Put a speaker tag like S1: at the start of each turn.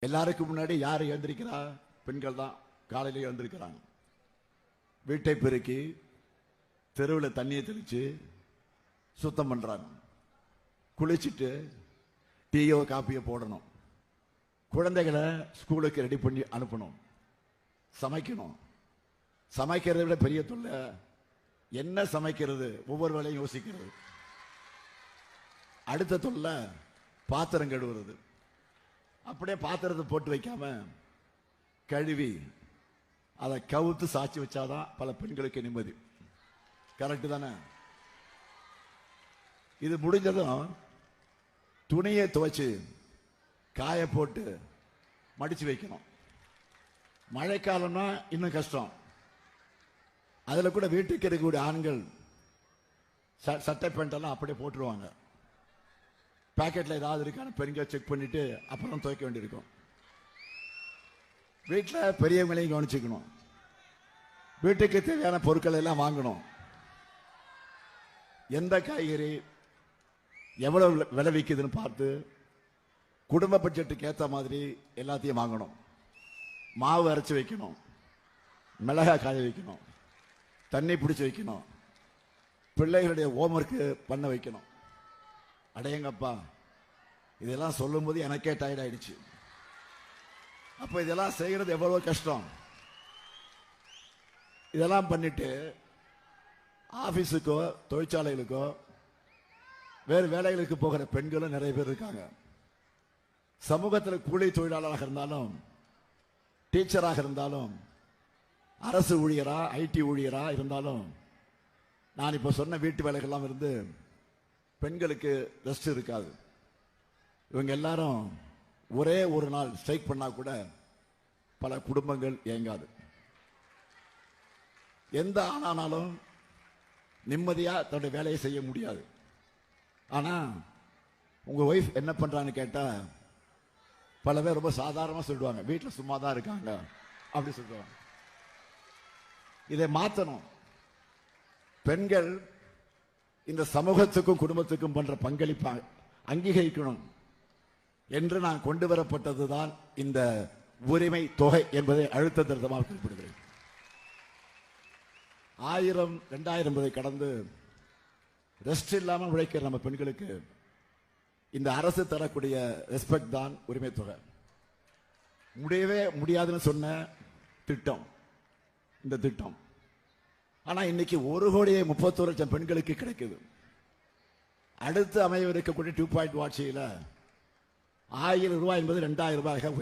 S1: எல்லாருக்கும் முன்னாடி யார் எழுந்திருக்கிறா? பெண்கள் தான் காலையில் எழுந்திருக்கிறாங்க. வீட்டை பெருக்கி தெருவில் தண்ணியை தெளிச்சு சுத்தம் பண்றாங்க. குளிச்சுட்டு டீயோ காப்பியோ போடணும். குழந்தைகளை ஸ்கூலுக்கு ரெடி பண்ணி அனுப்பணும். சமைக்கணும். சமைக்கிறதை விட பெரிய தொல்லை என்ன சமைக்கிறது, ஒவ்வொரு வேளையும் யோசிக்கிறது. அடுத்த தொல்லை பாத்திரம் கழுவுறது. அப்படியே பாத்திரத்தை போட்டு வைக்காம கழுவி அதை கவுத்து சாட்சி வச்சாதான் பல பெண்களுக்கு நிம்மதி. கரெக்டு தானே? இது முடிஞ்சதும் துணியை துவைச்சு காய போட்டு மடிச்சு வைக்கணும். மழைக்காலம்னா இன்னும் கஷ்டம். அதுல கூட வீட்டுக்கு இருக்கக்கூடிய ஆண்கள் சட்டை பேண்ட் எல்லாம் அப்படியே போட்டுருவாங்க. பாக்கெட்ல ஏதாவது இருக்கான்னு பெண்கள் செக் பண்ணிட்டு அப்புறம் துவைக்க வேண்டியிருக்கும். வீட்டில் பெரியவங்களையும் கவனிச்சுக்கணும். வீட்டுக்கு தேவையான பொருட்கள் எல்லாம் வாங்கணும். எந்த காய்கறி எவ்வளவு விலை விற்குதுன்னு பார்த்து குடும்ப பட்ஜெட்டுக்கு ஏற்ற மாதிரி எல்லாத்தையும் வாங்கணும். மாவு அரைச்சி வைக்கணும். மிளகாய் காய வைக்கணும். தண்ணி பிடிச்சி வைக்கணும். பிள்ளைகளுடைய ஹோம்ஒர்க்கு பண்ண வைக்கணும். அடையங்கப்பா, இதெல்லாம் சொல்லும் போது எனக்கே டயர்ட் ஆயிடுச்சு. அப்ப இதெல்லாம் செய்யறது எவ்வளவு கஷ்டம். இதெல்லாம் பண்ணிட்டு ஆபீஸுக்கோ தொழிற்சாலைகளுக்கோ வேறு வேலைகளுக்கு போகிற பெண்களும் நிறைய பேர் இருக்காங்க. சமூகத்தில் கூலி தொழிலாளராக இருந்தாலும், டீச்சராக இருந்தாலும், அரசு ஊழியரா ஐடி ஊழியரா இருந்தாலும், நான் இப்ப சொன்ன வீட்டு வேலைகள்லாம் இருந்து பெண்களுக்கு ரெஸ்ட் இருக்காது. இவங்க எல்லாரும் ஒரே ஒரு நாள் ஸ்ட்ரைக் பண்ணா கூட பல குடும்பங்கள் இயங்காது. எந்த ஆனாலும் நிம்மதியா தன்னுடைய வேலையை செய்ய முடியாது. ஆனா உங்க ஒய்ஃப் என்ன பண்றான்னு கேட்டா பல பேர் ரொம்ப சாதாரணமா சொல்லுவாங்க, வீட்டில் சும்மா தான் இருக்காங்க அப்படி சொல்லுவாங்க. இதை மாற்றணும். பெண்கள் இந்த சமூகத்துக்கும் குடும்பத்துக்கும் பண்ற பங்களிப்பை அங்கீகரிக்கணும் என்று நான் கொண்டு வரப்பட்டதுதான் இந்த உரிமை தொகை என்பதை அழுத்த திருத்தமாக குறிப்பிடுகிறேன். 1000 2000 என்பதை கடந்து ரெஸ்ட் இல்லாமல் உழைக்கிற நம்ம பெண்களுக்கு இந்த அரசு தரக்கூடிய ரெஸ்பெக்ட் தான் உரிமை தொகை. முடியவே முடியாதுன்னு சொன்ன திட்டம் இந்த திட்டம். ஆனா இன்னைக்கு 1,31,00,000 பெண்களுக்கு கிடைக்குது. அடுத்து அமைய இருக்கக்கூடிய 2 பாயிண்ட் ஆட்சியில் 1000 ரூபாய் என்பது 2000 ரூபாயாக